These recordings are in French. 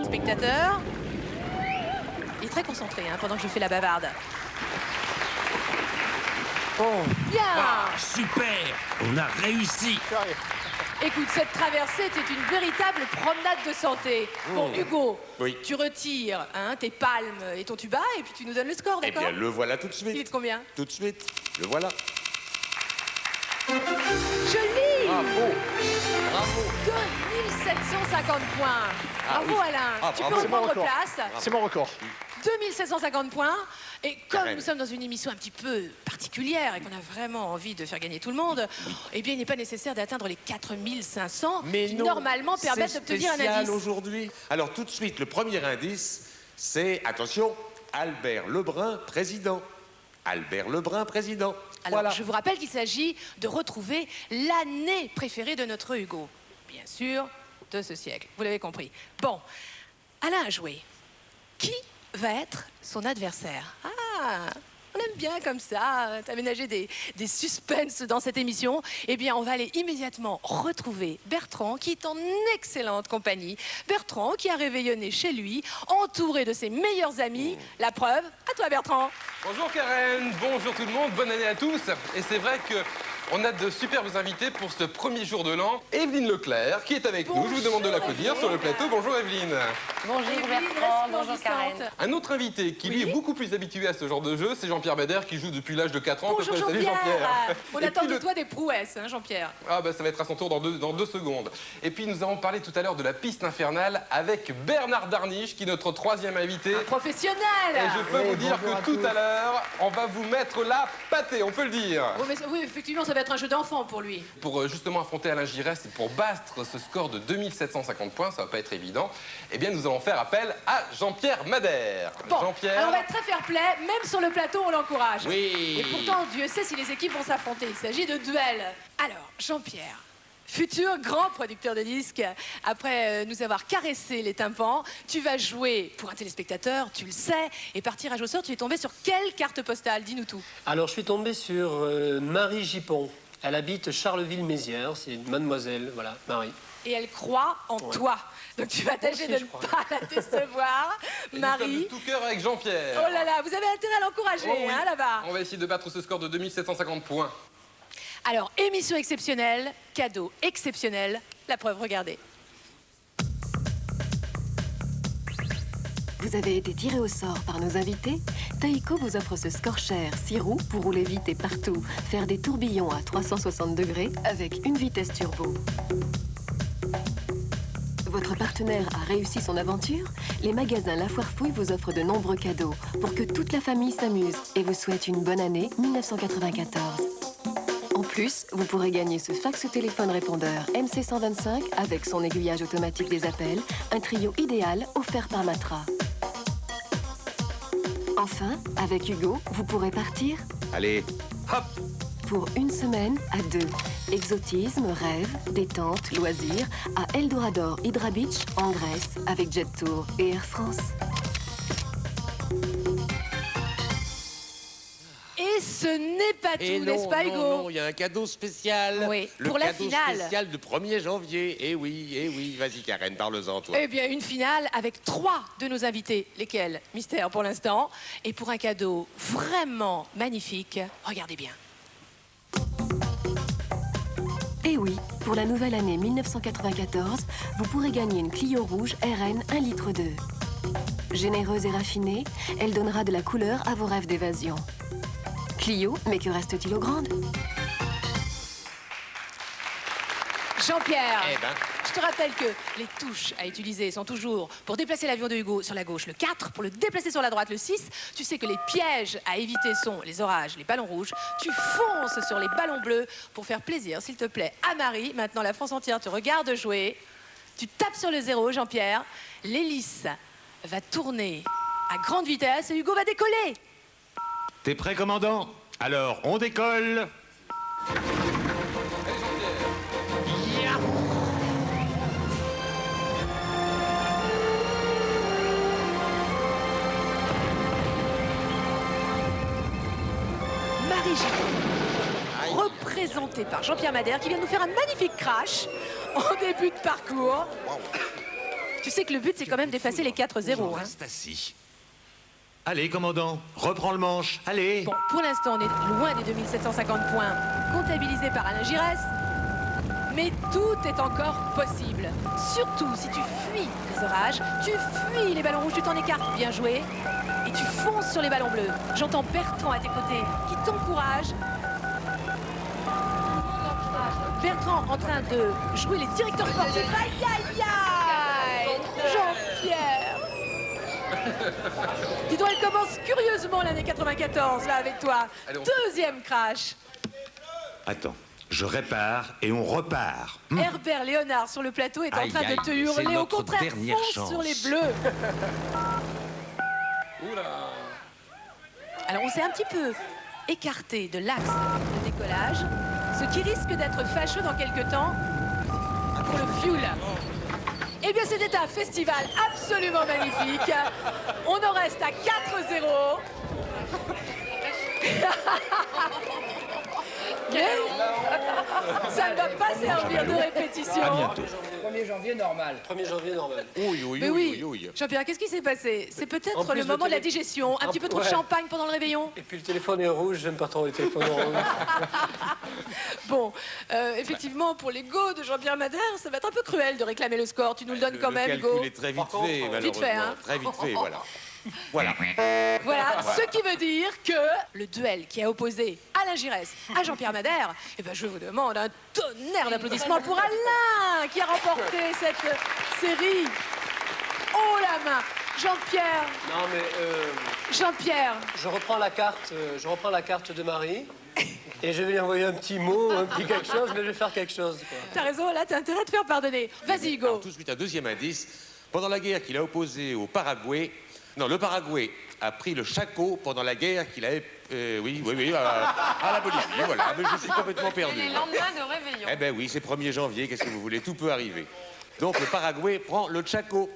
Spectateur. Il est très concentré hein, pendant que je fais la bavarde. Oh. Bien. Ah, super! On a réussi! Écoute, cette traversée était une véritable promenade de santé. Bon, Hugo, Oui. tu retires hein, tes palmes et ton tuba et puis tu nous donnes le score, Eh d'accord? bien, le voilà tout de Il est suite. de combien? Tout de suite. Le voilà. Joli! Bravo. Bravo. 2750 points. Ah, Bravo oui. Alain. Ah, Tu bravo. peux C'est mon reprendre record. place. C'est mon record. 2750 points. Et comme Karen. nous sommes dans une émission un petit peu particulière et qu'on a vraiment envie de faire gagner tout le monde, eh bien, il n'est pas nécessaire d'atteindre les 4500 Mais qui, non, normalement, permettent c'est d'obtenir un spécial indice. aujourd'hui. Alors, tout de suite, le premier indice, c'est, attention, Albert Lebrun, président. Albert Lebrun, président. Alors, Voilà. je vous rappelle qu'il s'agit de retrouver l'année préférée de notre Hugo. Bien sûr, de ce siècle. Vous l'avez compris. Bon, Alain a joué. Qui va être son adversaire? Ah, on aime bien comme ça, t'aménager des suspens dans cette émission. Eh bien, on va aller immédiatement retrouver Bertrand, qui est en excellente compagnie. Bertrand, qui a réveillonné chez lui, entouré de ses meilleurs amis. La preuve, à toi Bertrand. Bonjour Karen, bonjour tout le monde, bonne année à tous. Et c'est vrai que on a de superbes invités pour ce premier jour de l'an. Evelyne Leclerc qui est avec nous. Je vous demande de l'applaudir sur le plateau. Bonjour Evelyne. Bonjour Evelyne, Bertrand, bonjour resplendissante. Karen. Un autre invité qui lui Oui. est beaucoup plus habitué à ce genre de jeu, c'est Jean-Pierre Madère qui joue depuis l'âge de 4 ans. Bonjour Salut Jean-Pierre. On Et attend puis de le- toi des prouesses, hein, Jean-Pierre. Ah bah ça va être à son tour dans deux secondes. Et puis nous avons parlé tout à l'heure de la piste infernale avec Bernard Darniche qui est notre troisième invité. Professionnel. Et je peux vous dire bonjour à que tout tous. à l'heure, on va vous mettre la pâtée, on peut le dire. Oui, effectivement, ça va être un jeu d'enfant pour lui. Pour justement affronter Alain Giresse et pour battre ce score de 2750 points, ça va pas être évident, eh bien nous allons faire appel à Jean-Pierre Madère. Bon, Jean-Pierre, alors on va être très fair-play, même sur le plateau, on l'encourage. Oui. Et pourtant, Dieu sait si les équipes vont s'affronter. Il s'agit de duel. Alors, Jean-Pierre, futur grand producteur de disques, après nous avoir caressé les tympans, tu vas jouer pour un téléspectateur, tu le sais, et par tirage au sort, tu es tombé sur quelle carte postale? Dis-nous tout. Alors, je suis tombé sur Marie Gipon. Elle habite Charleville-Mézières, c'est une mademoiselle, voilà, Marie. Et elle croit en toi. Donc tu vas tâcher Aussi, de je ne crois. pas la décevoir, et nous sommes de Marie. tout cœur avec Jean-Pierre. Oh là là, vous avez intérêt à l'encourager, Oh oui. hein, là-bas. On va essayer de battre ce score de 2750 points. Alors, émission exceptionnelle, cadeau exceptionnel, la preuve, regardez. Vous avez été tiré au sort par nos invités. Taïko vous offre ce score cher 6 roues pour rouler vite et partout, faire des tourbillons à 360 degrés avec une vitesse turbo. Votre partenaire a réussi son aventure? Les magasins La Foire Fouille vous offrent de nombreux cadeaux pour que toute la famille s'amuse et vous souhaite une bonne année 1994. En plus, vous pourrez gagner ce fax téléphone répondeur MC125 avec son aiguillage automatique des appels, un trio idéal offert par Matra. Enfin, avec Hugo, vous pourrez partir Allez, hop. pour une semaine à 2. Exotisme, rêve, détente, loisirs à Eldorador Hydra Beach en Grèce avec Jet Tour et Air France. Et ce n'est pas tout, Et n'est-ce non, pas, non, Hugo? non, il y a un cadeau spécial. Oui, le pour la cadeau finale. spécial du 1er janvier. Eh oui, vas-y Karen, parle-en toi. Eh bien, une finale avec 3 de nos invités. Lesquels? Mystère pour l'instant. Et pour un cadeau vraiment magnifique, regardez bien. Et oui, pour la nouvelle année 1994, vous pourrez gagner une Clio rouge RN 1,2 litre. Généreuse et raffinée, elle donnera de la couleur à vos rêves d'évasion. Clio, mais que reste-t-il aux grandes? Jean-Pierre, Eh ben. je te rappelle que les touches à utiliser sont toujours pour déplacer l'avion de Hugo sur la gauche le 4, pour le déplacer sur la droite le 6. Tu sais que les pièges à éviter sont les orages, les ballons rouges. Tu fonces sur les ballons bleus pour faire plaisir, s'il te plaît, à Marie. Maintenant, la France entière te regarde jouer. Tu tapes sur le 0, Jean-Pierre. L'hélice va tourner à grande vitesse et Hugo va décoller. T'es prêt, commandant? Alors, on décolle! Allez Jean-Pierre. Marie Gilles, représentée par Jean-Pierre Madère, qui vient de nous faire un magnifique crash en début de parcours. Tu sais que le but, c'est quand même d'effacer les 4-0. Hein. Reste assis. Allez, commandant, reprends le manche. Allez. Bon, pour l'instant, on est loin des 2750 points comptabilisés par Alain Giresse. Mais tout est encore possible. Surtout si tu fuis les orages, tu fuis les ballons rouges, tu t'en écartes, bien joué. Et tu fonces sur les ballons bleus. J'entends Bertrand à tes côtés qui t'encourage. Bertrand en train de jouer les directeurs sportifs. Aïe, aïe, aïe! Jean-Pierre! Dis donc, elle commence curieusement l'année 94, là, avec toi. Allez, Deuxième crash. Attends, je répare et on repart. Herbert Léonard sur le plateau est en Aïe, train de aïe, te c'est hurler. Au notre contraire, dernière fonce chance. sur les bleus. Oula. Alors, on s'est un petit peu écarté de l'axe de décollage, ce qui risque d'être fâcheux dans quelques temps pour le fuel. Eh bien, c'était un festival absolument magnifique. On en reste à 4-0. Mais ça ne va pas servir de répétition. À bientôt. 1er janvier normal. 1er janvier normal. Oui, oui, Mais oui, oui, oui, oui. Jean-Pierre, qu'est-ce qui s'est passé? C'est En peut-être plus, le le moment de la télé- digestion. Un petit peu trop de Ouais. champagne pendant le réveillon. Et puis le téléphone est rouge, j'aime pas trop les téléphones rouges. Bon, effectivement, pour les go de Jean-Pierre Madère, ça va être un peu cruel de réclamer le score. Tu nous le donnes quand Le même, calcul Go. est très vite Par contre, fait, vite malheureusement. fait, hein. Très vite fait, voilà. Voilà. Voilà, ce qui veut dire que le duel qui a opposé Alain Giresse à Jean-Pierre Madère, eh ben, je vous demande un tonnerre d'applaudissements pour Alain qui a remporté cette série. Oh la main, Jean-Pierre, Non mais Jean-Pierre. je reprends la carte de Marie et je vais lui envoyer un petit mot, un petit quelque chose, mais je vais faire quelque chose. Quoi. T'as raison, là, t'as intérêt de faire pardonner. Vas-y, Hugo. Alors, tout de suite, un deuxième indice. Pendant la guerre qu'il a opposée au Paraguay, non, le Paraguay a pris le Chaco pendant la guerre qu'il a... à la Bolivie, voilà. Mais je suis complètement perdu. Les lendemains de réveillon. Eh ben oui, c'est 1er janvier, qu'est-ce que vous voulez, tout peut arriver. Donc le Paraguay prend le Chaco.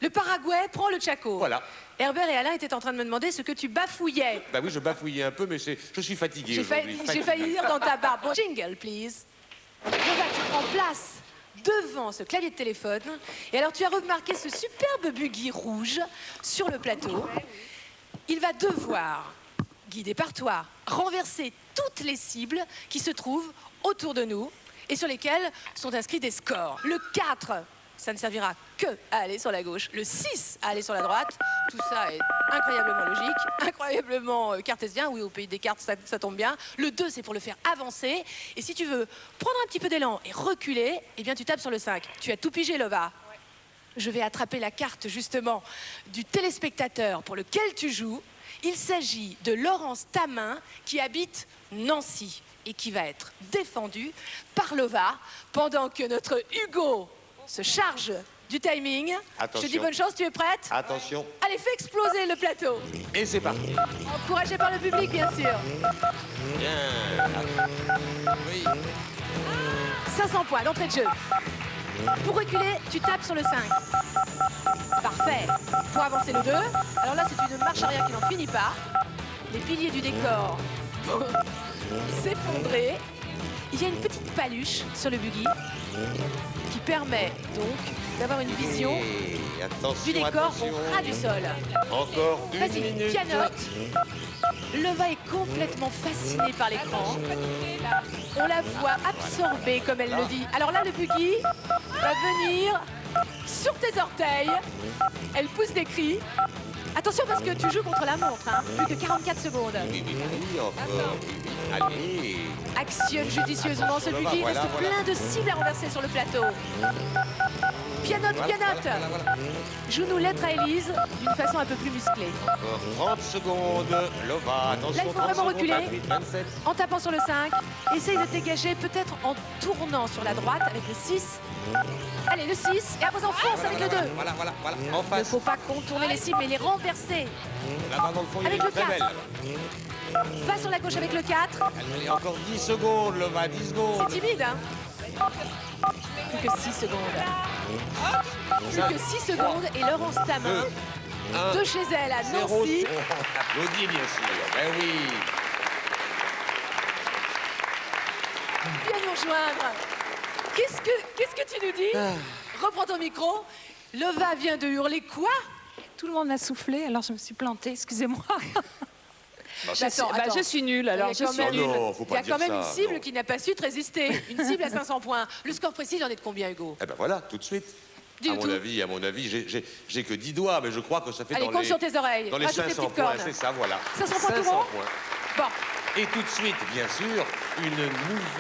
Le Paraguay prend le Chaco. Voilà. Herbert et Alain étaient en train de me demander ce que tu bafouillais. Bah oui, je bafouillais un peu, mais je suis fatigué aujourd'hui. J'ai failli dire dans ta barbe. Bon, jingle, please. Là, tu prends place devant ce clavier de téléphone. Et alors, tu as remarqué ce superbe buggy rouge sur le plateau. Il va devoir, guidé par toi, renverser toutes les cibles qui se trouvent autour de nous et sur lesquelles sont inscrits des scores. Le 4, ça ne servira que à aller sur la gauche. Le 6 à aller sur la droite. Tout ça est incroyablement logique, incroyablement cartésien. Oui, au pays des cartes, ça tombe bien. Le 2, c'est pour le faire avancer. Et si tu veux prendre un petit peu d'élan et reculer, eh bien, tu tapes sur le 5. Tu as tout pigé, Lova. Je vais attraper la carte, justement, du téléspectateur pour lequel tu joues. Il s'agit de Laurence Tamin, qui habite Nancy et qui va être défendue par Lova pendant que notre Hugo se charge du timing. Attention. Je te dis bonne chance, tu es prête? Attention, Allez, fais exploser le plateau. et c'est parti. Encouragé par le public, bien sûr. Bien. Oui. 500 points d'entrée de jeu. Pour reculer, tu tapes sur le 5. Parfait. Pour avancer le 2, alors là, c'est une marche arrière qui n'en finit pas. Les piliers du décor vont s'effondrer. Il y a une petite paluche sur le buggy qui permet donc d'avoir une vision Et attention, du décor attention. au ras du sol. Encore une Vas-y, minute. pianote. Leva est complètement fascinée par l'écran. On la voit absorbée, comme elle le dit. Alors là, le buggy va venir sur tes orteils. Elle pousse des cris. Attention parce que tu joues contre la montre, hein. Plus que 44 secondes. Oui, oui, oui, encore. Oui, oui. Allez. Actionne judicieusement ce buggy. Il reste plein de cibles à renverser sur le plateau. Pianote, pianote. Joue-nous lettre à Élise d'une façon un peu plus musclée. Encore 30 secondes. Lova, attention. Là, il faut 30 vraiment secondes, reculer. 28, 27. En tapant sur le 5, essaye de dégager peut-être en tournant sur la droite avec le 6. Allez, le 6, et après on fonce avec le 2. Voilà, voilà, voilà. En Il ne face. faut pas contourner les cibles, mais les renverser. Là-bas dans le fond, il y a Avec une le très 4. belle. Va sur la gauche avec le 4. Allez, encore 10 secondes, Lova, 10 secondes. C'est timide, hein? Plus que 6 secondes. Plus que 6 secondes et Laurence Tamin, Un, de chez elle à 0. Nancy. Applaudis, bien sûr. Ben oui. Viens nous rejoindre. Qu'est-ce que tu nous dis? Reprends ton micro. Lova vient de hurler quoi? Tout le monde m'a soufflé, alors je me suis plantée, excusez-moi. Attends. Je suis nulle, alors Il y a je quand suis même- nulle. non, faut Il y pas a dire quand même ça, une cible non. qui n'a pas su te résister. Une cible à 500 points. Le score précis, il en est de combien, Hugo? Eh ben voilà, tout de suite. Dis À tout. mon avis, j'ai que 10 doigts, mais je crois que ça fait Allez, dans compte les... sur tes oreilles. Dans les Rajoute tes 500 petites points, cornes. c'est ça, voilà. 500 points tout rond points. Bon, Et tout de suite, bien sûr,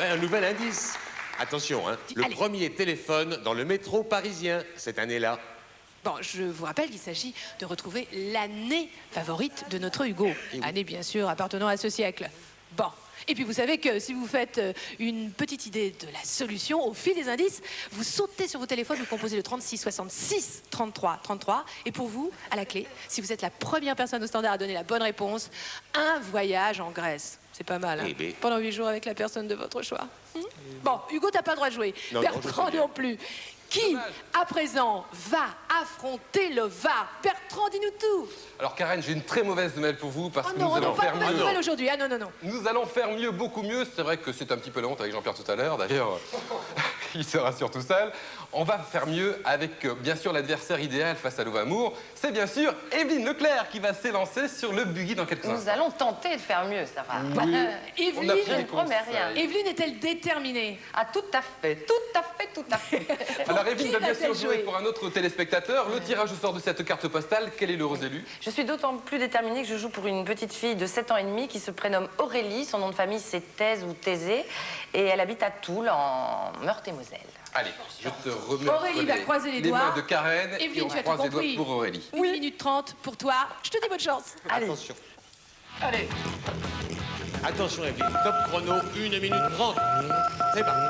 un nouvel indice. Attention, hein, le Allez. premier téléphone dans le métro parisien cette année-là. bon, je vous rappelle qu'il s'agit de retrouver l'année favorite de notre Hugo. Année, bien sûr, appartenant à ce siècle. Bon. Et puis vous savez que si vous faites une petite idée de la solution, au fil des indices, vous sautez sur vos téléphones, vous composez le 36 66 33 33. Et pour vous, à la clé, si vous êtes la première personne au standard à donner la bonne réponse, un voyage en Grèce. C'est pas mal, hein? Eh ben. Pendant 8 jours avec la personne de votre choix. Bon, Hugo, t'as pas le droit de jouer. Non, non, je Bertrand sais bien. non plus. Qui, à présent, va affronter le VAR? Bertrand, dis-nous tout. Alors Karen, j'ai une très mauvaise nouvelle pour vous parce Oh que non, nous on allons n'a pas faire de bonne mieux. nouvelle aujourd'hui. Ah non, non, non. Nous allons faire mieux, beaucoup mieux. C'est vrai que c'est un petit peu la honte avec Jean-Pierre tout à l'heure. D'ailleurs, il sera surtout seul. On va faire mieux avec, bien sûr, l'adversaire idéal face à Louvamour. C'est bien sûr Evelyne Leclerc qui va s'élancer sur le buggy dans quelques Nous instants. allons tenter de faire mieux, ça va. On a pris Evelyne, des Je ne promets conseils. rien. Evelyne est-elle déterminée? Ah, tout à fait, tout à fait, tout à fait. Alors Evelyne qui va bien va-t-elle sûr jouer jouer pour un autre téléspectateur. Le tirage au sort de cette carte postale, quel est l'heureux élu? Je suis d'autant plus déterminée que je joue pour une petite fille de 7 ans et demi qui se prénomme Aurélie. Son nom de famille, c'est Thèse ou Thésée. Et elle habite à Toul, en Meurthe-et-Moselle. Allez, je te remets Aurélie entre va croiser les doigts. mains de Karen Evelyne, et on tu as tout croise les doigts compris. pour Aurélie. 1 minute 30 pour toi. Je te dis bonne chance. Allez. Attention. Allez. Attention, Evelyne. Top chrono, 1 minute 30. C'est parti.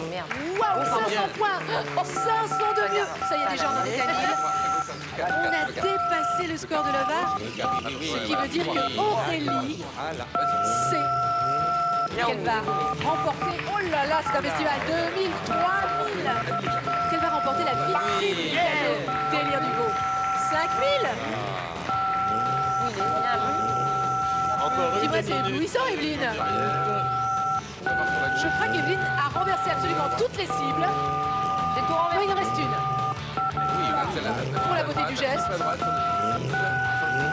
Oh, merde. Waouh, 500 points. 500 de mieux. Ça y est, déjà, on en est à 1000. On a dépassé le score de Lova. Ce qui veut dire que Aurélie Voilà. sait qu'elle va remporter, oh là là, c'est un festival, 2000, 3000, qu'elle va remporter la vitrine du cadeau. Délire d'Hugo. 5000. Oui, il est bien vu. Encore Dis-moi, une c'est minute. éblouissant, Evelyne. Je crois qu'Evelyne a renversé absolument toutes les cibles. J'ai tout Non, renversé. il en reste une. Pour la beauté du geste.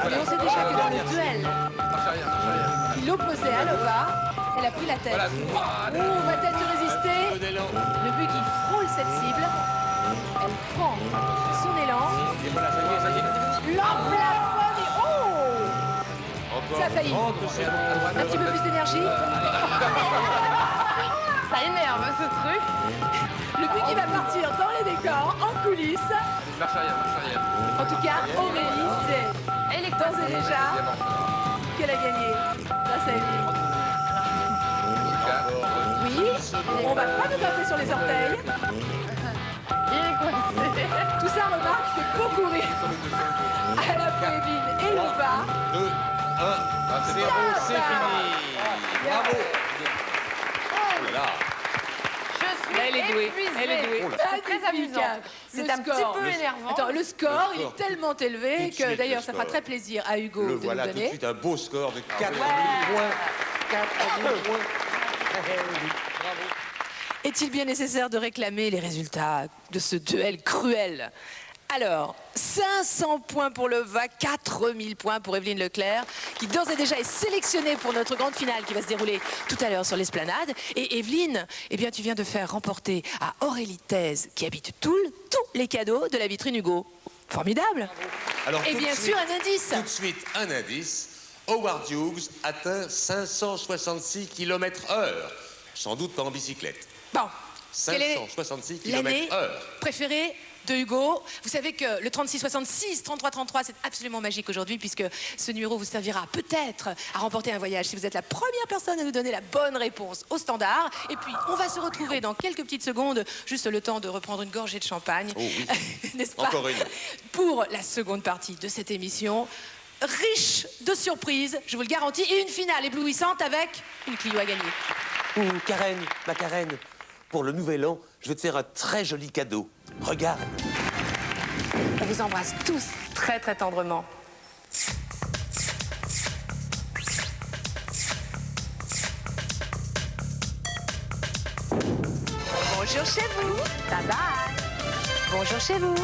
Mais on sait déjà que dans le duel qui l'opposait à Lova, elle a pris la tête. Voilà. Oh, va-t-elle te résister? Peu d'élan. Le buggy frôle cette cible. Elle prend son élan. Et voilà, ça y est, ça y est. L'emplafonne et oh! Encore Ça a failli. 30 secondes. Un petit peu plus d'énergie. Ça énerve, ce truc. Le buggy va partir dans les décors, en coulisses. Marche arrière. En tout cas, Aurélie sait Elle est d'ores et déjà qu'elle a gagné grâce à Evelyne. Oui, on va pas nous taper sur les orteils. Il est coincé. Tout ça remarque fait beaucoup rire à la fois Evelyne et Lova. 2, 1, 0, c'est fini. Bravo. Oh là là. Je suis Elle est douée, épuisée. elle est douée. C'est très amusant. C'est Le un petit score. peu énervant. Attends, le score, il score. est tellement élevé Tout de que suite, d'ailleurs, le ça fera score. très plaisir à Hugo Le de voilà nous tout de donner. suite, un beau score de 4000 points. 4000 points. Bravo. Est-il bien nécessaire de réclamer les résultats de ce duel cruel? Alors, 500 points pour Lova, 4000 points pour Evelyne Leclerc, qui d'ores et déjà est sélectionnée pour notre grande finale qui va se dérouler tout à l'heure sur l'esplanade. Et Evelyne, eh bien, tu viens de faire remporter à Aurélie Thèse, qui habite Toul, tous les cadeaux de la vitrine Hugo. Formidable. Alors, Et tout de bien suite- sûr, un indice. Tout de suite, un indice. Howard Hughes atteint 566 km/h. Sans doute pas en bicyclette. Bon, quelle est 566 l'année km/h. préférée de Hugo? Vous savez que le 36 66 33 33, c'est absolument magique aujourd'hui puisque ce numéro vous servira peut-être à remporter un voyage si vous êtes la première personne à nous donner la bonne réponse au standard. Et puis, on va se retrouver dans quelques petites secondes, juste le temps de reprendre une gorgée de champagne. Oh oui. N'est-ce pas? Encore une. Pour la seconde partie de cette émission, riche de surprises, je vous le garantis, et une finale éblouissante avec une Clio à gagner. Karen, ma Karen, pour le nouvel an, je vais te faire un très joli cadeau. Regarde. On vous embrasse tous très très tendrement. Bonjour chez vous. Bye bye. Bonjour chez vous.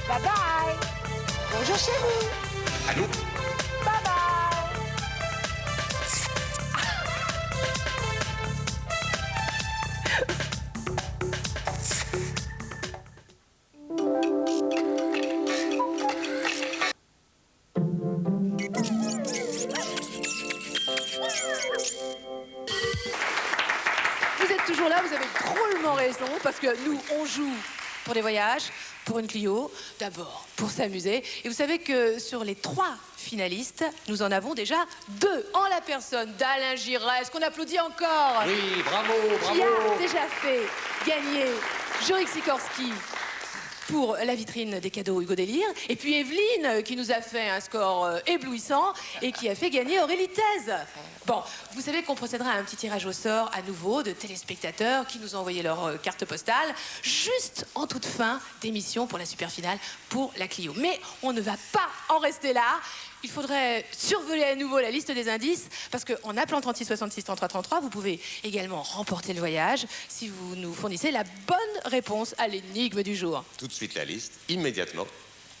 Bye bye. Bonjour chez vous. Allô? Bye bye. Vous êtes toujours là, vous avez drôlement raison, parce que nous, on joue pour des voyages, pour une Clio, d'abord pour s'amuser. Et vous savez que sur les 3 finalistes, nous en avons déjà 2 en la personne d'Alain Giresse, qu'on applaudit encore. Oui, bravo, Qui bravo. a déjà fait gagner Jorik Sikorski pour la vitrine des cadeaux Hugo Délire. Et puis Evelyne, qui nous a fait un score éblouissant et qui a fait gagner Aurélie Thèse. Bon, vous savez qu'on procédera à un petit tirage au sort à nouveau de téléspectateurs qui nous ont envoyé leur carte postale juste en toute fin d'émission pour la super finale pour la Clio. Mais on ne va pas en rester là. Il faudrait survoler à nouveau la liste des indices parce qu'en appelant 36 66 33 33, vous pouvez également remporter le voyage si vous nous fournissez la bonne réponse à l'énigme du jour. Tout de suite la liste, immédiatement.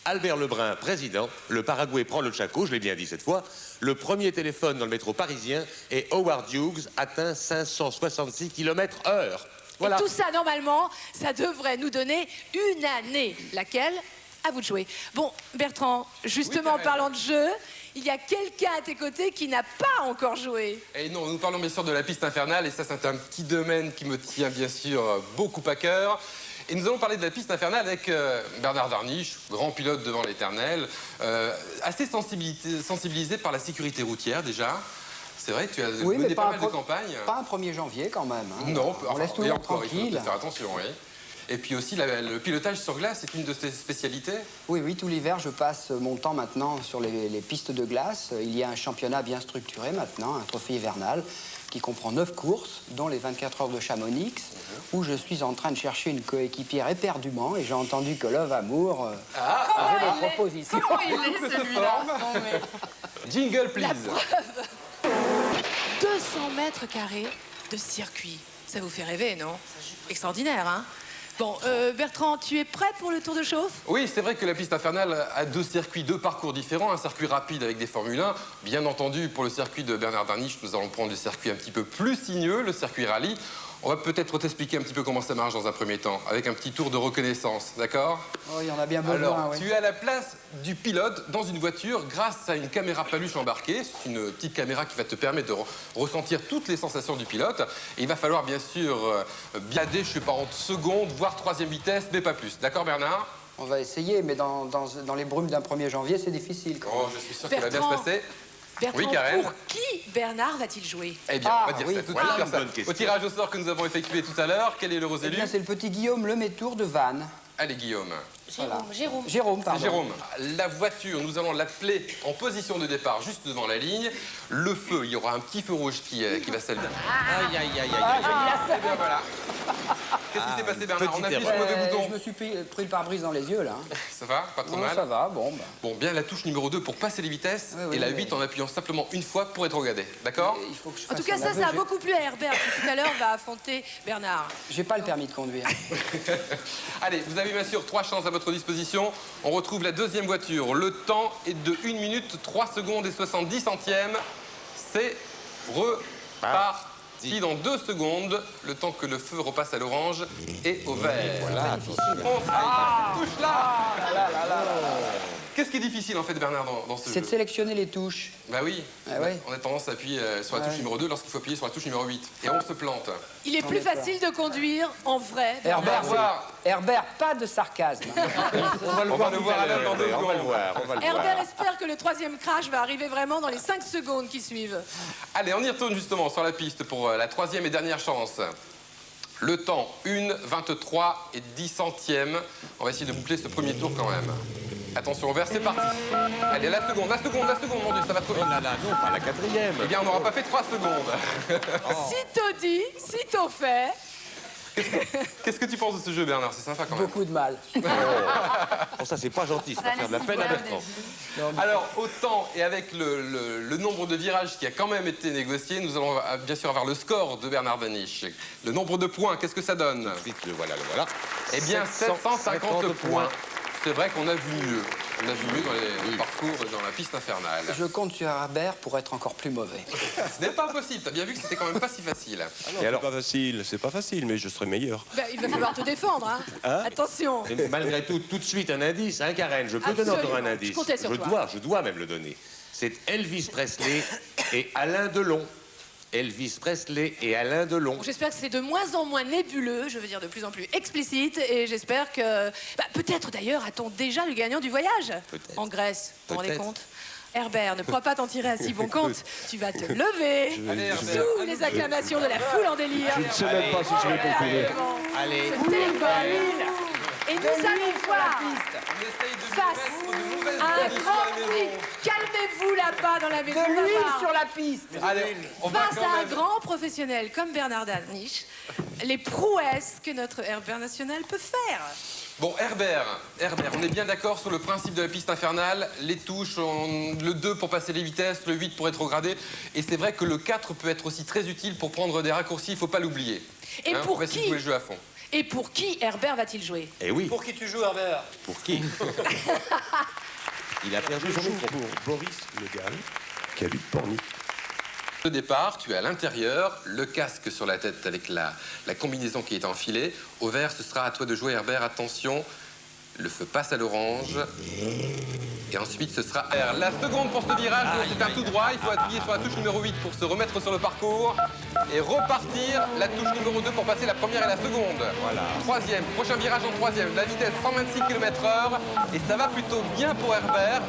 Albert Lebrun, président. Le Paraguay prend le Chaco, je l'ai bien dit cette fois. Le premier téléphone dans le métro parisien et Howard Hughes atteint 566 km/h. Voilà. Et tout ça, normalement, ça devrait nous donner une année. Laquelle? À vous de jouer. Bon, Bertrand, justement, Oui, parlant de jeu, il y a quelqu'un à tes côtés qui n'a pas encore joué. Et non, nous parlons bien sûr de la piste infernale, et ça, c'est un petit domaine qui me tient bien sûr beaucoup à cœur. Et nous allons parler de la piste infernale avec Bernard Darniche, grand pilote devant l'éternel, assez sensibilisé par la sécurité routière déjà. C'est vrai, tu as mené pas mal de campagnes. Pas un 1er janvier quand même. Hein. Non, on laisse tout le monde encore, tranquille. il faut faire attention, oui. Et puis aussi, le pilotage sur glace, c'est une de tes spécialités? Oui, oui, tout l'hiver, je passe mon temps maintenant sur les pistes de glace. Il y a un championnat bien structuré maintenant, un trophée hivernal, qui comprend 9 courses, dont les 24 heures de Chamonix, où je suis en train de chercher une coéquipière éperdument, et j'ai entendu que Love Amour avait des propositions. Comment il est celui-là? Jingle, please. 200 mètres carrés de circuit. Ça vous fait rêver, non? Extraordinaire, hein? Bon, Bertrand, tu es prêt pour le tour de chauffe? Oui, c'est vrai que la piste infernale a 2 circuits, 2 parcours différents. Un circuit rapide avec des Formule 1. Bien entendu, pour le circuit de Bernard Darniche, nous allons prendre le circuit un petit peu plus sinueux, le circuit rallye. On va peut-être t'expliquer un petit peu comment ça marche dans un premier temps, avec un petit tour de reconnaissance, d'accord? Oh, il y en a bien besoin, Alors, oui. tu es à la place du pilote dans une voiture grâce à une caméra paluche embarquée. C'est une petite caméra qui va te permettre de ressentir toutes les sensations du pilote. Et il va falloir bien sûr bien aider, je sais pas, en secondes, voire 3e vitesse, mais pas plus. D'accord, Bernard? On va essayer, mais dans les brumes d'un 1er janvier, c'est difficile. Quand même. Oh, je suis sûr qu'il va bien se Bertrand. passer. Bertrand, Oui, Karen. pour qui Bernard va-t-il jouer? Eh bien, on va dire oui, ça tout de voilà suite. une Faire ça. bonne question. Au tirage au sort que nous avons effectué tout à l'heure, quel est le Eh rose élu? bien, c'est le petit Guillaume Lemaitre de Vannes. Allez, Guillaume. Jérôme. Jérôme, pardon. C'est Jérôme. La voiture, nous allons l'appeler en position de départ juste devant la ligne. Le feu, il y aura un petit feu rouge qui va s'allumer. Aïe, aïe, aïe, aïe, aïe. Eh bien voilà. Qu'est-ce qui s'est passé, Bernard? On appuie sur le mauvais bouton. Je me suis pris le pare-brise dans les yeux, là. Ça va? Pas trop Non, mal? ça va, bon. Bah. Bon, bien la touche numéro 2 pour passer les vitesses Oui, oui, et la mais- 8 en appuyant simplement une fois pour être regardé. D'accord? Il faut que je En fasse tout cas, un ça aveu, a beaucoup plu à Herbert, qui tout à l'heure va affronter Bernard. J'ai pas le permis de conduire. Allez, vous avez bien sûr 3 chances à votre disposition. On retrouve la 2e voiture. Le temps est de 1 minute, 3 secondes et 70 centièmes. C'est reparti dans 2 secondes, le temps que le feu repasse à l'orange et au vert. Voilà. Touche là. Qu'est-ce qui est difficile en fait, Bernard, dans ce C'est jeu? de sélectionner les touches. Bah oui, Ah ouais. on a tendance à appuyer sur la touche Ouais. numéro 2 lorsqu'il faut appuyer sur la touche numéro 8. Et on se plante. Il est plus facile de conduire en vrai. Herbert, voir. Herbert, pas de sarcasme. On va le On voir va le tout voir à à l'heure l'heure, dans 2 on va le secondes. voir, on va le Herbert voir. espère que le 3e crash va arriver vraiment dans les 5 secondes qui suivent. Allez, on y retourne justement sur la piste pour la 3e et dernière chance. Le temps, 1, 23 et 10 centièmes. On va essayer de boucler ce premier tour quand même. Attention au vert, c'est parti. Allez, la seconde, mon Dieu, ça va trop vite. Oh là là, non, pas la 4e. Eh bien, on n'aura pas fait 3 secondes. Sitôt dit, sitôt fait. Qu'est-ce que tu penses de ce jeu, Bernard? C'est sympa quand même. Beaucoup de mal. Oh, ça, c'est pas gentil, ça va faire de la peine à Bertrand. Alors, autant et avec le nombre de virages qui a quand même été négocié, nous allons bien sûr avoir le score de Bernard Daniche. Le nombre de points, qu'est-ce que ça donne? Vite, le voilà, le voilà. Eh bien, 750 points. C'est vrai qu'on a vu mieux. On a vu mieux dans les parcours dans la piste infernale. Je compte sur Herbert pour être encore plus mauvais. Ce n'est pas possible. T'as bien vu que c'était quand même pas si facile. Et alors, C'est pas facile, mais je serai meilleur. Ben, il va falloir te défendre, hein. Attention. mais malgré tout de suite un indice, hein, Karen? Je peux donner encore un Absolument. indice. Je comptais sur toi. Je dois même le donner. C'est Elvis Presley et Alain Delon. Elvis Presley et Alain Delon. J'espère que c'est de moins en moins nébuleux, je veux dire de plus en plus explicite, et j'espère que... Bah, peut-être d'ailleurs a-t-on déjà le gagnant du voyage en Grèce, vous vous rendez compte? Herbert, ne crois pas t'en tirer à si bon compte. Tu vas te lever Allez, Herbert. sous les acclamations de la foule en délire. Je ne sais même pas si je vais concourir. Allez. Ce téléphone. Et nous allons voir On essaye de face lui mettre de mauvaises à un conditions grand à la prix. maison. Calmez-vous là-bas dans la maison. De l'huile là-bas. sur la piste. Allez, on va Face quand à un même... grand professionnel comme Bernard Daniche, les prouesses que notre Herbert national peut faire. Bon, Herbert, on est bien d'accord sur le principe de la piste infernale. Les touches, le 2 pour passer les vitesses, le 8 pour rétrograder. Et c'est vrai que le 4 peut être aussi très utile pour prendre des raccourcis, il ne faut pas l'oublier. Et On pour va essayer de qui jouer le jeu à fond. Et pour qui Herbert va-t-il jouer? Eh oui. Pour qui tu joues, Herbert? Pour qui? Il a perdu son micro. Pour Boris Le Gall, qui habite Porny. Au départ, tu es à l'intérieur, le casque sur la tête avec la combinaison qui est enfilée. Au vert, ce sera à toi de jouer, Herbert. Attention, le feu passe à l'orange. Et ensuite, ce sera vert. La seconde pour ce virage, c'est un tout droit. Il faut appuyer sur la touche numéro 8 pour se remettre sur le parcours. Et repartir la touche numéro 2 pour passer la première et la seconde. Voilà. Troisième, prochain virage en troisième. La vitesse 126 km/h. Et ça va plutôt bien pour Herbert.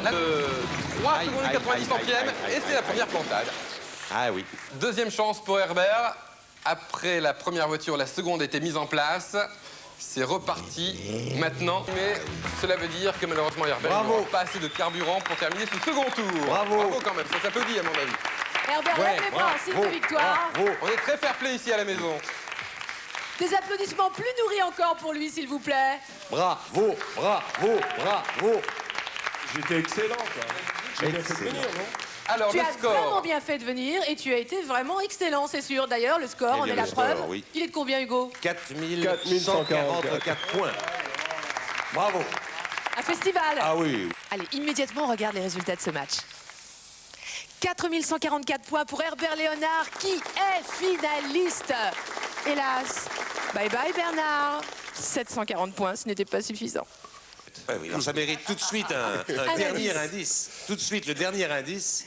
3 Aïe, secondes aïe, et 90 aïe, centièmes. aïe, aïe, Et c'est aïe, la première plantade. Ah oui. Deuxième chance pour Herbert. Après la première voiture, la seconde était mise en place. C'est reparti maintenant. Mais cela veut dire que malheureusement Herbert n'aura pas assez de carburant pour terminer ce second tour. Bravo. quand même, ça s'applaudit à mon avis. Herbert, lève les bras en signe de victoire. On est très fair play ici à la maison. Des applaudissements plus nourris encore pour lui, s'il vous plaît. Bravo, bravo, bravo. J'étais excellent, quoi. J'ai bien fait de venir, non? Alors Tu le as vraiment score. bien fait de venir et tu as été vraiment excellent, c'est sûr. D'ailleurs, le score, Eh on bien, est la le score, preuve. oui. Il est de combien, Hugo? 4144 points. Bravo. Un festival. Ah oui. Allez, immédiatement, on regarde les résultats de ce match. 4144 points pour Herbert Léonard, qui est finaliste. Hélas, bye bye Bernard. 740 points, ce n'était pas suffisant. Ouais, oui, alors ça mérite tout de suite un dernier indice. Tout de suite, le dernier indice,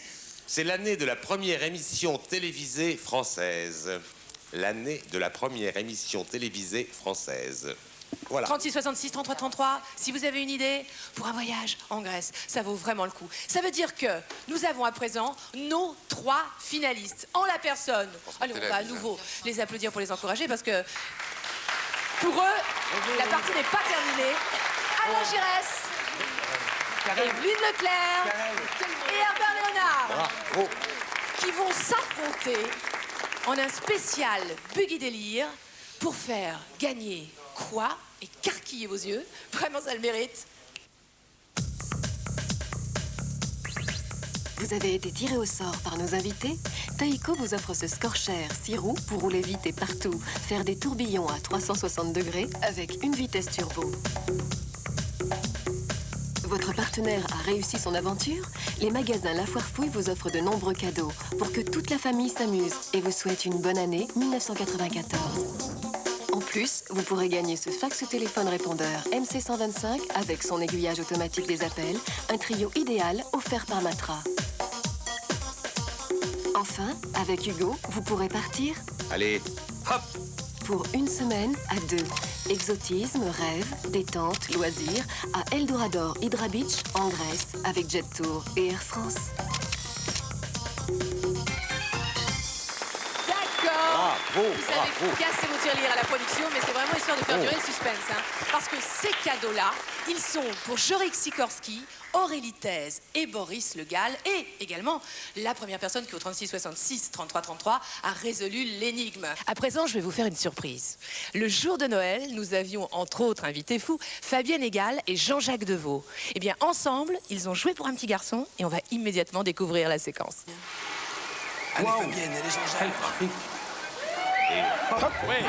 c'est l'année de la première émission télévisée française. L'année de la première émission télévisée française. Voilà. 36 66 33 33. Si vous avez une idée pour un voyage en Grèce, ça vaut vraiment le coup. Ça veut dire que nous avons à présent nos 3 finalistes en la personne. Allez, on va à nouveau les applaudir pour les encourager parce que pour eux, la partie n'est pas terminée. Alain Giresse, Evelyne Leclerc et Herbert Léonard Bravo. qui vont s'affronter en un spécial Buggy Délire pour faire gagner quoi et carquiller vos yeux. Vraiment, ça le mérite. Vous avez été tiré au sort par nos invités. Taïko vous offre ce Scorcher 6 roues pour rouler vite et partout, faire des tourbillons à 360 degrés avec une vitesse turbo. Votre partenaire a réussi son aventure? Les magasins La Foire Fouille vous offrent de nombreux cadeaux pour que toute la famille s'amuse et vous souhaite une bonne année 1994. En plus, vous pourrez gagner ce fax téléphone répondeur MC125 avec son aiguillage automatique des appels, un trio idéal offert par Matra. Enfin, avec Hugo, vous pourrez partir Allez, hop. pour une semaine à 2. Exotisme, rêve, détente, loisirs à Eldorador Hydra Beach en Grèce avec Jet Tour et Air France. D'accord. Bravo, Vous avez bravo. cassé vos tirelires à la production, mais c'est vraiment histoire de faire durer le suspense. Hein. Parce que ces cadeaux-là, ils sont pour Jorik Sikorski, Aurélie Thèse et Boris Le Gall, et également la première personne qui, au 36 66 33 33, a résolu l'énigme. À présent, je vais vous faire une surprise. Le jour de Noël, nous avions entre autres invités fous Fabienne Egal et Jean-Jacques Deveau. Eh bien, ensemble, ils ont joué pour un petit garçon et on va immédiatement découvrir la séquence. Allez, Fabienne, allez, Jean-Jacques. Et hop, ouais.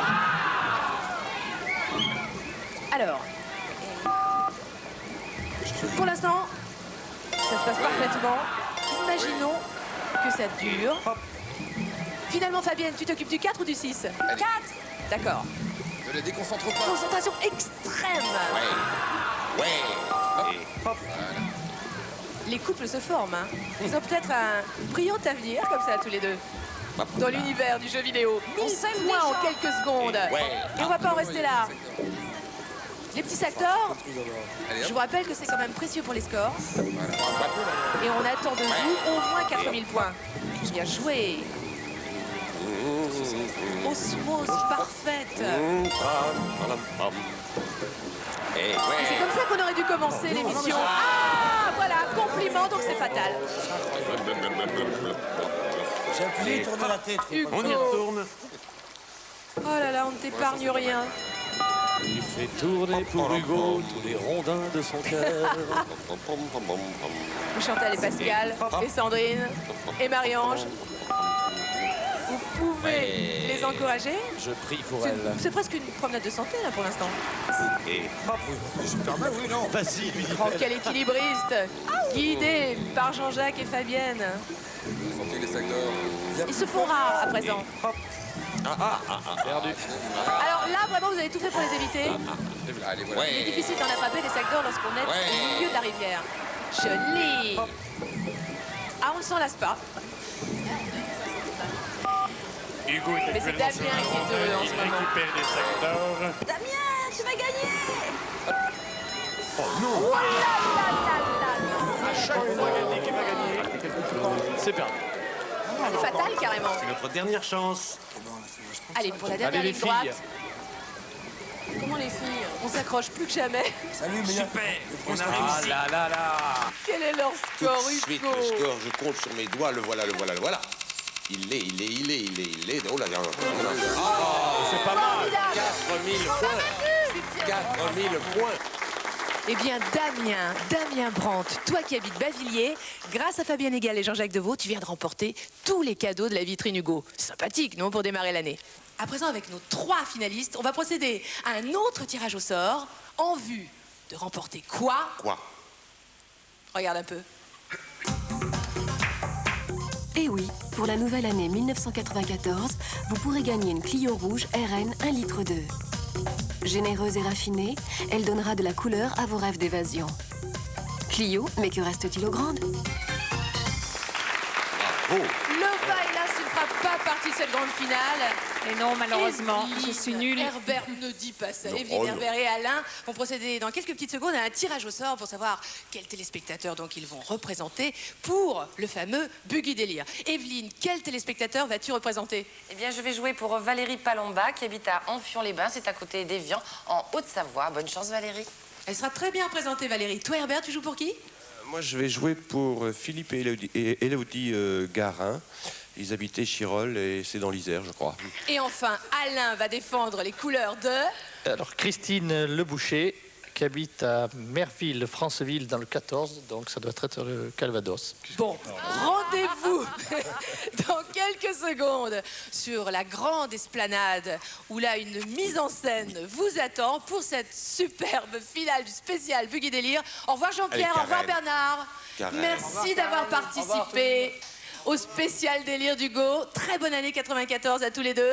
Alors, pour l'instant, ça se passe parfaitement. Imaginons que ça dure. Finalement, Fabienne, tu t'occupes du 4 ou du 6 4. D'accord. Ne la déconcentre pas. Concentration extrême. Ouais. Et hop. Les couples se forment. Hein. Ils ont peut-être un brillant avenir, comme ça, tous les deux. Dans l'univers du jeu vidéo. 1000 points en quelques secondes. Et on va pas en rester là. Les petits sacs d'or, je vous rappelle que c'est quand même précieux pour les scores. Et on attend de vous au moins 4000 points. Bien joué. Osmose parfaite. Et C'est comme ça qu'on aurait dû commencer l'émission. Ah, voilà, compliment, donc c'est fatal. J'ai appuyé, tourner la tête. Hugo. on y retourne. Oh là là, on ne t'épargne rien. Il fait tourner pour Hugo tous les rondins de son cœur. Chantal et Pascal, et Sandrine, et Marie-Ange. Vous pouvez les encourager. Je prie pour elle. C'est presque une promenade de santé, là, pour l'instant. Et hop. Vas-y, lui. Oh, quel équilibriste. Guidé par Jean-Jacques et Fabienne. Sentez les sacs d'or. Ils se font rares à présent. Perdu. Alors là, vraiment, vous avez tout fait pour les éviter. Allez, voilà. Il est difficile d'en attraper des sacs d'or lorsqu'on est au milieu de la rivière. Joli. Ah, on ne s'en lasse pas. Hugo est Mais c'est Damien qui est heureux en ce moment. récupère des sacs d'or. Damien, tu vas gagner. Chaque fois qu'elle dit qu'il va gagner, c'est perdu. C'est fatal, carrément. C'est notre dernière chance. Allez, pour la dernière Allez, les ligne droite. filles. Comment les filles? On s'accroche plus que jamais. Super. On a Ah réussi. là là là. Quel est leur Tout score, de suite, Hugo? le score, je compte sur mes doigts, le voilà. Il est. Oh là là. C'est pas mal. 4000 points. 4000 points. Eh bien, Damien Brandt, toi qui habites Bavilliers, grâce à Fabienne Egal et Jean-Jacques Deveau, tu viens de remporter tous les cadeaux de la vitrine Hugo. Sympathique, non, pour démarrer l'année. À présent, avec nos 3 finalistes, on va procéder à un autre tirage au sort en vue de remporter quoi? Quoi? Regarde un peu. Et oui, pour la nouvelle année 1994, vous pourrez gagner une Clio rouge RN 1,2 litre. Généreuse et raffinée, elle donnera de la couleur à vos rêves d'évasion. Clio, mais que reste-t-il aux grandes? Bravo. Le Bailas ne fera pas partie de cette grande finale. Et non, malheureusement, Evelyne, je suis nulle. Herbert ne dit pas ça. Non, Evelyne, oh non. Herbert et Alain vont procéder dans quelques petites secondes à un tirage au sort pour savoir quels téléspectateurs donc ils vont représenter pour le fameux Buggy Délire. Evelyne, quel téléspectateur vas-tu représenter? Eh bien, je vais jouer pour Valérie Palomba, qui habite à Amphion-les-Bains. C'est à côté d'Évian, en Haute-Savoie. Bonne chance, Valérie. Elle sera très bien représentée, Valérie. Toi, Herbert, tu joues pour qui? Moi, je vais jouer pour Philippe et Élodie Garin. Ils habitaient Chirol et c'est dans l'Isère, je crois. Et enfin, Alain va défendre les couleurs de... Alors, Christine Leboucher, qui habite à Merville, Franceville, dans le 14, donc ça doit être le Calvados. Bon, rendez-vous dans quelques secondes sur la grande esplanade où là une mise en scène vous attend pour cette superbe finale du spécial Buggy Délire. Au revoir Jean-Pierre, Allez, au revoir Karen. Bernard. Karen. Merci d'avoir participé au spécial Délire d'Hugo. Très bonne année 94 à tous les deux.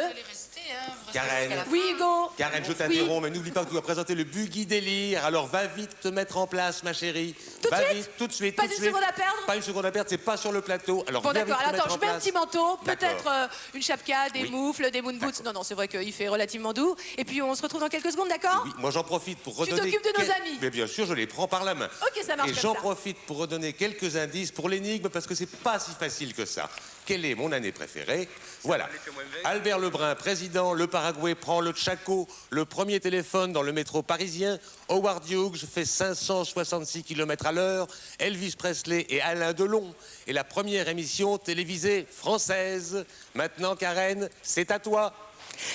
Karen. Oui Hugo. Karen, je t'interromps, mais n'oublie pas que tu dois présenter le Buggy Délire. Alors va vite te mettre en place, ma chérie. Tout de Va suite vite, tout de suite. Pas tout de une suite. seconde à perdre. Pas une seconde à perdre, c'est pas sur le plateau. Alors Bon viens d'accord, vite te alors attends, mettre je en mets un place. petit manteau, D'accord. peut-être une chapka, des Oui. moufles, des moon boots. Non, c'est vrai qu'il fait relativement doux. Et puis on se retrouve dans quelques secondes, d'accord? Oui, moi j'en profite pour Tu redonner... t'occupes de nos amis. Mais bien sûr, je les prends par la main. Ok, ça marche Et comme j'en ça. profite pour redonner quelques indices pour l'énigme, parce que c'est pas si facile que ça. Quelle est mon année préférée? Voilà. Albert Lebrun, président... président, le Paraguay prend le Chaco, le premier téléphone dans le métro parisien, Howard Hughes fait 566 km à l'heure, Elvis Presley et Alain Delon est la première émission télévisée française. Maintenant, Karen, c'est à toi.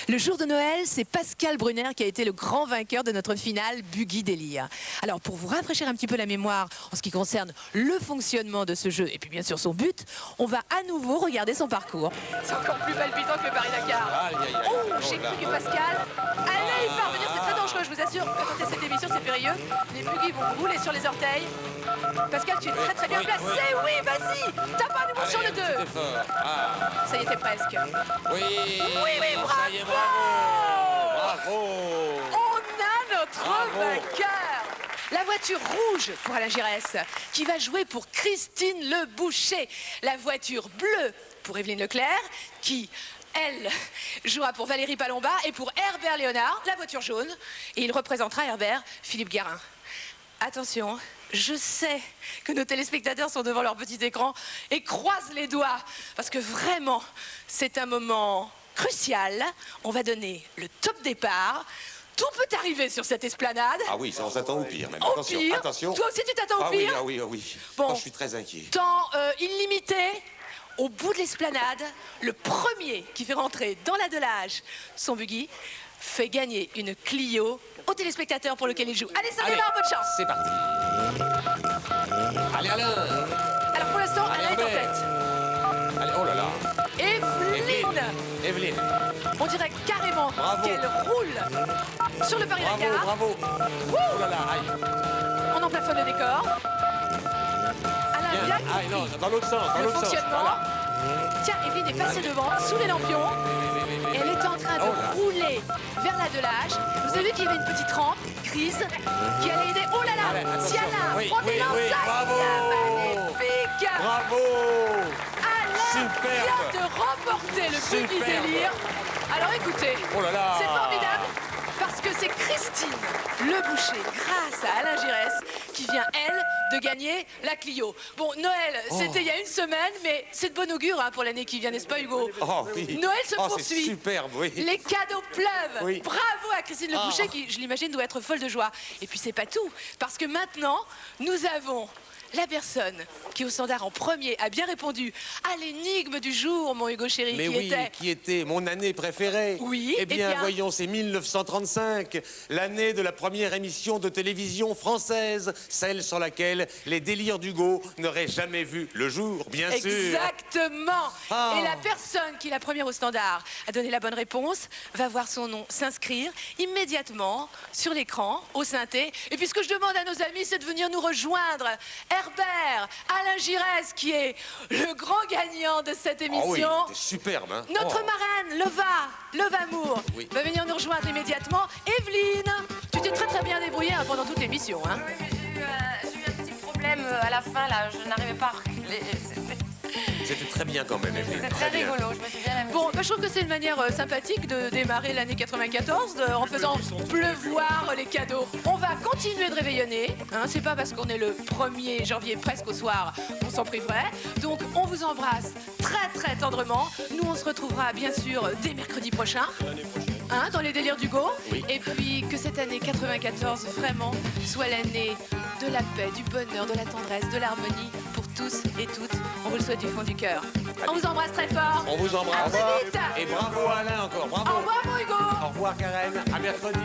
Le jour de Noël, c'est Pascal Brunner qui a été le grand vainqueur de notre finale Buggy Délire. Alors, pour vous rafraîchir un petit peu la mémoire en ce qui concerne le fonctionnement de ce jeu et puis bien sûr son but, on va à nouveau regarder son parcours. C'est encore plus palpitant que le Paris-Dakar. Oh, j'ai cru que Pascal allait y parvenir. C'est très dangereux, je vous assure. Quand on fait cette émission, c'est périlleux. Les buggy vont rouler sur les orteils. Pascal, tu es très très bien placé. Oui, vas-y. Tape un nouveau sur le 2. Ça y était presque. Oui, bravo. ça y est, bravo. On a notre vainqueur. La voiture rouge pour Alain Giresse, qui va jouer pour Christine Le Boucher. La voiture bleue pour Evelyne Leclerc, qui, elle, jouera pour Valérie Palomba. Et pour Herbert Léonard, la voiture jaune. Et il représentera Herbert, Philippe Guérin. Attention, je sais que nos téléspectateurs sont devant leur petit écran et croisent les doigts. Parce que vraiment, c'est un moment crucial. On va donner le top départ. Tout peut arriver sur cette esplanade. Ah oui, ça on s'attend au pire. Même. Au Attention, pire. attention. Toi aussi tu t'attends au pire. Ah oui. Bon. Oh, je suis très inquiet. Temps illimité. Au bout de l'esplanade, le premier qui fait rentrer dans l'attelage son buggy fait gagner une Clio au téléspectateur pour lequel il joue. Allez, ça démarre, bonne chance. C'est parti. Allez, Alain. Alors pour l'instant, Alain est en tête. Allez, oh là là. Evelyne. On dirait carrément qu'elle roule sur le Paris-Dakar. Bravo. Oh là là, aïe. On en plafonne le décor. Alain, bien compris. Non, dans l'autre sens, le fonctionnement. Voilà. Tiens, Evelyne est passée devant, sous les lampions. Et elle est en train de rouler vers l'attelage. Vous avez vu qu'il y avait une petite rampe grise qui allait aider. Oh là là, Siana, prends des lances. Bravo. Magnifique. Bravo. Alain vient de remporter le Buggy Délire. Alors écoutez, c'est formidable parce que c'est Christine Le Boucher, grâce à Alain Giresse, qui vient, elle, de gagner la Clio. Bon, Noël, c'était il y a une semaine, mais c'est de bon augure pour l'année qui vient, n'est-ce pas, Hugo? Oh oui. Noël se poursuit. C'est superbe, oui. Les cadeaux pleuvent. Oui. Bravo à Christine Le Boucher, qui, je l'imagine, doit être folle de joie. Et puis, c'est pas tout, parce que maintenant, nous avons la personne qui, au standard en premier, a bien répondu à l'énigme du jour, mon Hugo chéri, qui était mon année préférée. Oui, Eh bien, voyons, c'est 1935, l'année de la première émission de télévision française, celle sur laquelle les délires d'Hugo n'auraient jamais vu le jour, bien sûr. Exactement. Et la personne qui, la première au standard, a donné la bonne réponse, va voir son nom s'inscrire immédiatement sur l'écran, au synthé. Et puis, ce que je demande à nos amis, c'est de venir nous rejoindre. Herbert, Alain Giresse, qui est le grand gagnant de cette émission. Oh oui, c'est superbe, hein. Notre marraine, Levamour, va venir nous rejoindre immédiatement. Evelyne, tu t'es très très bien débrouillée pendant toute l'émission. Hein. Oui, mais j'ai eu un petit problème à la fin, là. Je n'arrivais pas à reculer. C'était très bien quand même, Evelyne. C'était très rigolo, je me suis bien amusée. Bon, je trouve que c'est une manière sympathique de démarrer l'année 94 en faisant pleuvoir les cadeaux. On va continuer de réveillonner. Hein, c'est pas parce qu'on est le 1er janvier presque au soir qu'on s'en priverait. Donc, on vous embrasse très très tendrement. Nous, on se retrouvera bien sûr dès mercredi prochain. Hein, dans les délires d'Hugo. Et puis que cette année 94 vraiment soit l'année de la paix, du bonheur, de la tendresse, de l'harmonie pour tous et toutes. On vous le souhaite du fond du cœur. On vous embrasse très fort. On vous embrasse. À très vite. Et bravo Alain encore, bravo. Au revoir mon Hugo. Au revoir Karen, à mercredi.